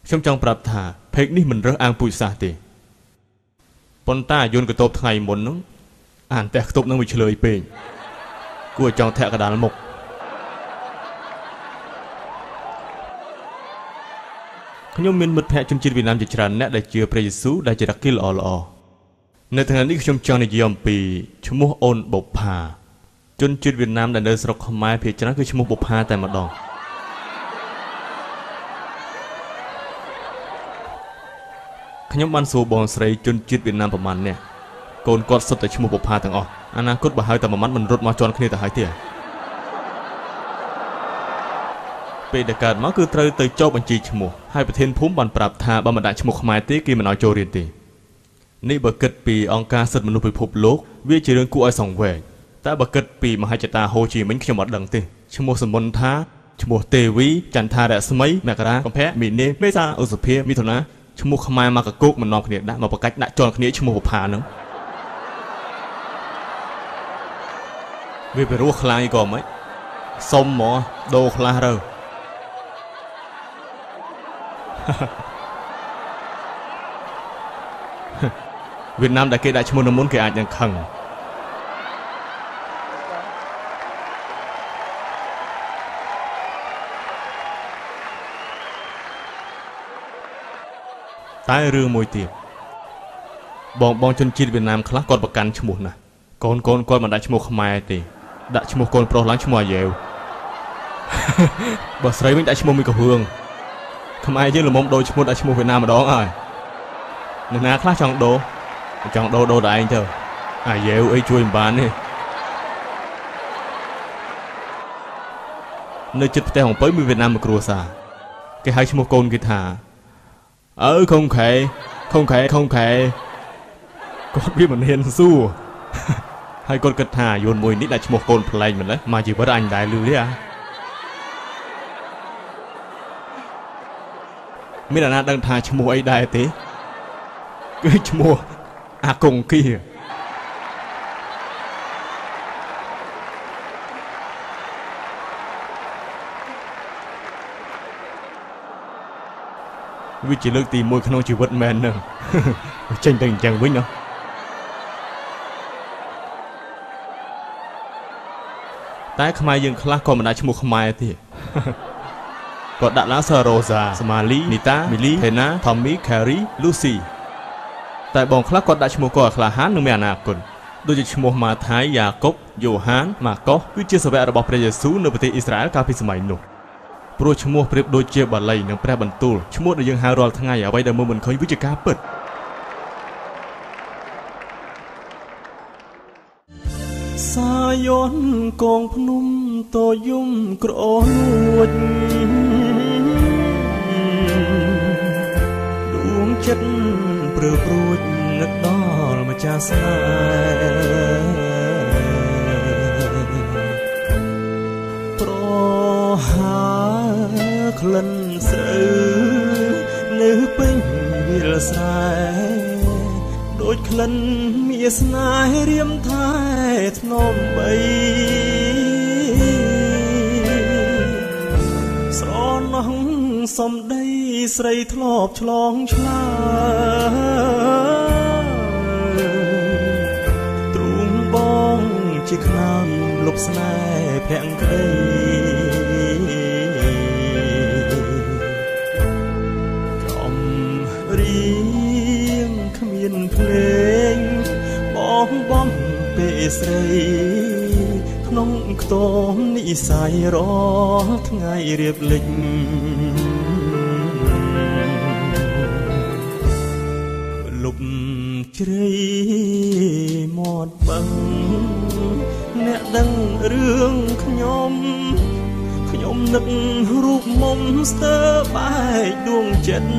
ខ្ញុំចង់ប្រាប់ថាเพลงនេះមិនរើសអើងពូជសាសន៍ទេប៉ុន្តែយន្តកតបថ្ងៃមុននោះអានតែខ្ទប់នឹងវាឆ្លើយពេកគួរចង់ធាក់កដាលមុខខ្ញុំមានមិត្តភ័ក្តិជនជាតិវៀតណាមជាច្រើនអ្នកដែលជឿព្រះយេស៊ូវដែលជារកីល្អនៅថ្ងៃនេះខ្ញុំចង់និយាយអំពីឈ្មោះអូនបុប្ផាជនជាតិវៀតណាមដែលនៅស្រុកខ្មែរភាគច្រើនគឺឈ្មោះបុប្ផាតែម្ដងខ្ញុំបានសួរបងស្រីជនជាតិវៀតណាមប្រមាណអ្នកកូនគាត់សុទ្ធតែឈ្មោះបុប្ផាទាំងអស់អនាគតបើហៅតែមួយម៉ាត់មិនរត់មកជន់គ្នាទៅហើយទេពេលដែលកើតមកគឺត្រូវទៅចុះបញ្ជីឈ្មោះហើយប្រធានភូមិបានប្រាប់ថាបើមិនដាក់ឈ្មោះខ្មែរទេគេមិនឲ្យចូលរៀនទេនេះបើគិតពីអង្គការសិទ្ធិមនុស្សពិភពលោកវាជារឿងគួរឲ្យសង្វេគតែបើគិតពីមហិច្ឆតាហូជីមិញខ្ញុំអត់ដឹងទេឈ្មោះសមុនថាឈ្មោះទេវីចន្ទថារស្មីមករាកុម្ភៈមីនាមេសាឧសភាមិថុនាឈ្មោះខ្មែរមកកកោកមិននាំគ្នាដាក់មកប្រកាច់ដាក់ជន់គ្នាឈ្មោះបុប្ផាហ្នឹងវាពីរោះខ្លាំងអីក៏មិនសុំហ្មងដូរខ្លះទៅវៀតណាមដែលគេដាក់ឈ្មោះនៅមុនគេអាចនឹងខឹងតែរឿងមួយទៀតបងជនជាតិវៀតណាមខ្លះគាត់ប្រកាន់ឈ្មោះណាកូនគាត់មិនដាក់ឈ្មោះខ្មែរទេដាក់ឈ្មោះកូនប្រុសឡើងឈ្មោះអាយ៉ែវបើស្រីវិញដាក់ឈ្មោះមីកហឿងខ្មែរយើងល្មមដូរឈ្មោះដាក់ឈ្មោះវៀតណាមម្ដងហើយអ្នកណាខ្លះចង់ដូរតែឯងទៅអាយ៉ែវអីជួយមិនបានទេនៅជិតផ្ទះហងពៅមានវៀតណាមមួយគ្រួសារគេហៅឈ្មោះកូនគេថាខុងខែគាត់វាមិនហ៊ានសួរហើយគាត់គិតថាយួនមួយនេះដាក់ឈ្មោះកូនប្លែកមិនទេមកជីវិតអញដែរលឺទេមានអ្នកណាដឹងថាឈ្មោះអីដែរទេគឺឈ្មោះអាកុងគីវាជាលើកទី1ក្នុងជីវិតមែនហ្នឹងចេញទៅអញ្ចឹងវិញណោះតែខ្មែរយើងខ្លះក៏មិនដាក់ឈ្មោះខ្មែរទេគាត់ដាក់ឡើងសារ៉ូសាសម៉ាលីនីតាមីលីហេណាថូមីខេរីលូស៊ីតែបងខ្លះគាត់ដាក់ឈ្មោះគាត់ឲ្យក្លាហាននិងមានអនាគតដូចជាឈ្មោះម៉ាថាយយ៉ាកុបយ៉ូហានម៉ាកុសគឺជាសាវករបស់ព្រះយេស៊ូវនៅប្រទេសអ៊ីស្រាអែលកាលពីសម័យនោះព្រោះឈ្មោះប្រៀបដូចជាបាលីនិងព្រះបន្ទូលឈ្មោះដែលយើងហៅរាល់ថ្ងៃអ្វីដែលមើលមិនឃើញវាជាការពិតសាយនកងភ្នំតយំក្រអូលួចដួងចិត្តព្រឺព្រួចនឹកដល់ម្ចាស់ស្នេហ៍ប្រហាក្លិនស្រូវនៅពេញវាលស្រែដូចក្លិនមាសស្នេហ៍រៀមថែធ្នមបីស្រណោះសំដីស្រីធ្លាប់ឆ្លងឆ្លើទ្រូងបងជាខ្នាមលុបស្នេហ៍ភាំងក្ដីកំរៀងគ្មានភ្លេងបងបំពេលស្រីក្នុងខ្ទមនិស័យរាល់ថ្ងៃរៀបលិចលុបជ្រៃមាត់បឹងអ្នកដឹងរឿងខ្ញុំនឹករូបមុំស្ទើរបែកដួងចិត្ត